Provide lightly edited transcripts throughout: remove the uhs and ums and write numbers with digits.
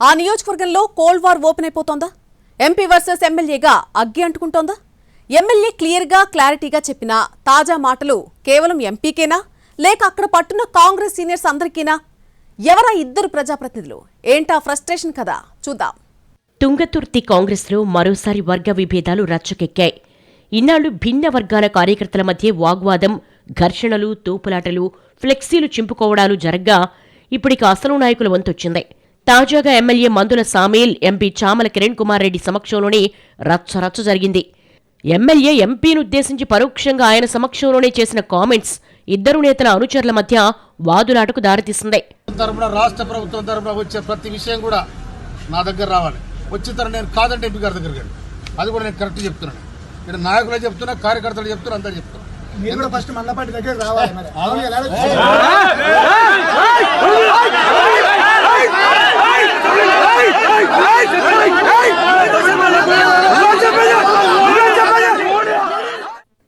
ఆ నియోజకవర్గంలో cold war open అయిపోతోందా? ఎంపీ వర్సెస్ ఎమ్మెల్యేగా అగ్గి అంటుకుంటోందా? ఎమ్మెల్యే క్లారిటీగా చెప్పిన తాజా మాటలు కేవలం ఎంపీకేనా లేక అక్కడ పట్టున్న కాంగ్రెస్ సీనియర్స్ అందరికీనా? ఎవరా ఇద్దరు ప్రజాప్రతినిధులు? ఏంటా ఫ్రస్ట్రేషన్ కదా చూద్దాం. తుంగతుర్తి కాంగ్రెస్లో మరోసారి వర్గ విభేదాలు రచ్చకెక్కాయి. ఇన్నాళ్లు భిన్న వర్గాల కార్యకర్తల మధ్య వాగ్వాదం, ఘర్షణలు, తోపులాటలు, ఫ్లెక్సీలు చింపుకోవడాలు జరగ్గా ఇప్పటికి అసలు నాయకుల వంతొచ్చింది. తాజాగా ఎమ్మెల్యే మందుల సామేల్, ఎంపీ చామల కిరణ్ కుమార్ రెడ్డి సమక్షంలోనే రచ్చ జరిగింది. ఎమ్మెల్యే ఎంపీనుద్దేశించి పరోక్షంగా ఆయన సమక్షంలోనే చేసిన కామెంట్స్ ఇద్దరు నేతల అనుచరుల మధ్య వాదులాటకు దారితీసింది. రాష్ట్ర ప్రభుత్వం తరఫున వచ్చే ప్రతి విషయం కూడా నా దగ్గర రావాలి. వచ్చిన తర్వాత నేను కాదంటే ఎంపీ గారి దగ్గరికి వెళ్ళి అది కూడా నేను కరెక్ట్ చెప్తున్నాను. ఇక్కడ నాయకులే చెప్తున్నా, కార్యకర్తలు చెప్తున్నా, అందరూ చెప్తున్నా. మీరు కూడా ఫస్ట్ మండపాటి దగ్గర రావాలి.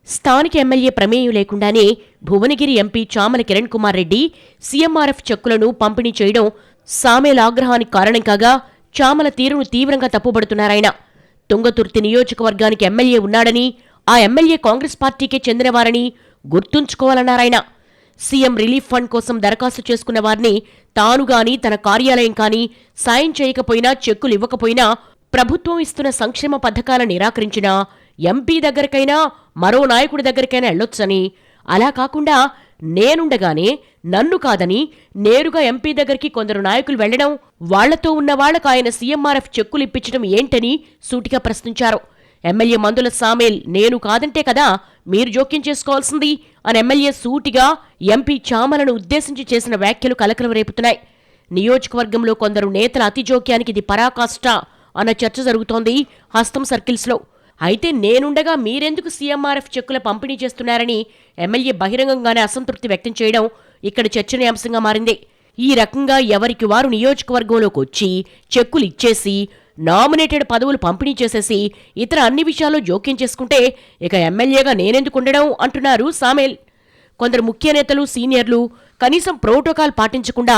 స్థానిక ఎమ్మెల్యే ప్రమేయం లేకుండానే భువనగిరి ఎంపీ చామల కిరణ్ కుమార్ రెడ్డి సీఎంఆర్ఎఫ్ చెక్కులను పంపిణీ చేయడం సామేల ఆగ్రహానికి కారణం కాగా చామల తీరును తీవ్రంగా తప్పుబడుతున్నారాయన. తుంగతుర్తి నియోజకవర్గానికి ఎమ్మెల్యే ఉన్నాడని, ఆ ఎమ్మెల్యే కాంగ్రెస్ పార్టీకే చెందినవారని గుర్తుంచుకోవాలన్నారాయన. సీఎం రిలీఫ్ ఫండ్ కోసం దరఖాస్తు చేసుకున్న వారిని తానుగాని తన కార్యాలయం కానీ సాయం చేయకపోయినా, చెక్కులు ఇవ్వకపోయినా, ప్రభుత్వం ఇస్తున్న సంక్షేమ పథకాలను నిరాకరించినా ఎంపీ దగ్గరకైనా మరో నాయకుడి దగ్గరికైనా వెళ్ళొచ్చని, అలా కాకుండా నేనుండగానే నన్ను కాదని నేరుగా ఎంపీ దగ్గరికి కొందరు నాయకులు వెళ్లడం, వాళ్లతో ఉన్న వాళ్లకు ఆయన సీఎంఆర్ఎఫ్ చెక్కులు ఇప్పించడం ఏంటని సూటిగా ప్రశ్నించారు. ఎమ్మెల్యే మందుల సామేల్ నేను కాదంటే కదా మీరు జోక్యం చేసుకోవాల్సింది అని ఎమ్మెల్యే సూటిగా ఎంపీ చామలను ఉద్దేశించి చేసిన వ్యాఖ్యలు కలకలం రేపుతున్నాయి. నియోజకవర్గంలో కొందరు నేతల అతి జోక్యానికి ఇది పరాకాష్ట అన్న చర్చ జరుగుతోంది హస్తం సర్కిల్స్లో. అయితే నేనుండగా మీరెందుకు సీఎంఆర్ఎఫ్ చెక్కుల పంపిణీ చేస్తున్నారని ఎమ్మెల్యే బహిరంగంగానే అసంతృప్తి వ్యక్తం చేయడం ఇక్కడ చర్చనీయాంశంగా మారింది. ఈ రకంగా ఎవరికి వారు నియోజకవర్గంలోకి వచ్చి చెక్కులు ఇచ్చేసి నామినేటెడ్ పదవులు పంపిణీ చేసేసి ఇతర అన్ని విషయాల్లో జోక్యం చేసుకుంటే ఇక ఎమ్మెల్యేగా నేనెందుకుండడం అంటున్నారు సామేల్. కొందరు ముఖ్య నేతలు, సీనియర్లు కనీసం ప్రోటోకాల్ పాటించకుండా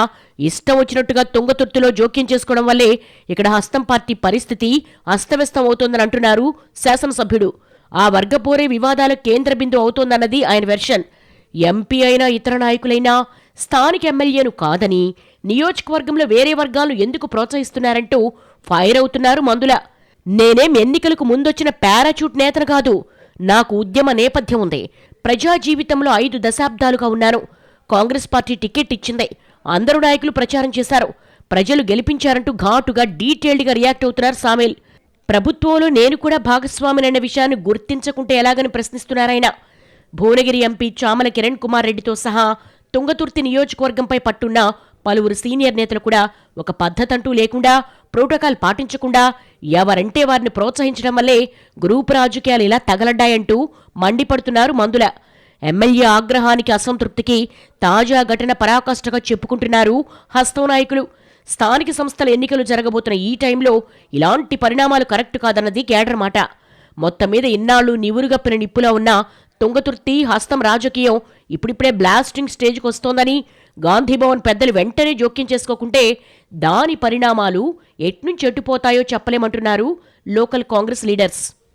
ఇష్టం వచ్చినట్టుగా తుంగతుర్తిలో జోక్యం చేసుకోవడం వల్లే ఇక్కడ హస్తం పార్టీ పరిస్థితి అస్తవ్యస్తం అవుతోందని అంటున్నారు శాసనసభ్యుడు. ఆ వర్గపోరే వివాదాల కేంద్ర బిందువు అవుతోందన్నది ఆయన వెర్షన్. ఎంపీ అయినా ఇతర నాయకులైనా స్థానిక ఎమ్మెల్యేను కాదని నియోజకవర్గంలో వేరే వర్గాలను ఎందుకు ప్రోత్సహిస్తున్నారంటూ ఫైర్ అవుతున్నారు మందుల. నేనేం ఎన్నికలకు ముందొచ్చిన పారాచూట్ నేతను కాదు, నాకు ఉద్యమ నేపథ్యం ఉంది. ప్రజా జీవితంలో 5 దశాబ్దాలుగా ఉన్నాను. కాంగ్రెస్ పార్టీ టికెట్ ఇచ్చింది, అందరూ నాయకులు ప్రచారం చేశారు, ప్రజలు గెలిపించారంటూ ఘాటుగా డీటెయిల్డ్గా రియాక్ట్ అవుతున్నారు సామేల్. ప్రభుత్వంలో నేను కూడా భాగస్వామినన్న విషయాన్ని గుర్తించకుంటే ఎలాగని ప్రశ్నిస్తున్నారాయన. భువనగిరి ఎంపీ చామల కిరణ్ కుమార్ రెడ్డితో సహా తుంగతుర్తి నియోజకవర్గంపై పట్టున్న పలువురు సీనియర్ నేతలు కూడా ఒక పద్ధతంటూ లేకుండా, ప్రోటోకాల్ పాటించకుండా ఎవరంటే వారిని ప్రోత్సహించడం వల్లే గ్రూపు రాజకీయాలు ఇలా తగలడ్డాయంటూ మండిపడుతున్నారు మందుల. ఎమ్మెల్యే ఆగ్రహానికి, అసంతృప్తికి తాజా ఘటన పరాకాష్ఠగా చెప్పుకుంటున్నారు హస్తం నాయకులు. స్థానిక సంస్థల ఎన్నికలు జరగబోతున్న ఈ టైంలో ఇలాంటి పరిణామాలు కరెక్ట్ కాదన్నది కేడర్ మాట. మొత్తం మీద ఇన్నాళ్లు నివురుగప్పిన నిప్పులా ఉన్న తుంగతుర్తి హస్తం రాజకీయం ఇప్పుడిప్పుడే బ్లాస్టింగ్ స్టేజ్కి వస్తోందని, గాంధీభవన్ పెద్దలు వెంటనే జోక్యం చేసుకోకుంటే దాని పరిణామాలు ఎట్నుంచి ఎట్టుపోతాయో చెప్పలేమంటున్నారు లోకల్ కాంగ్రెస్ లీడర్స్.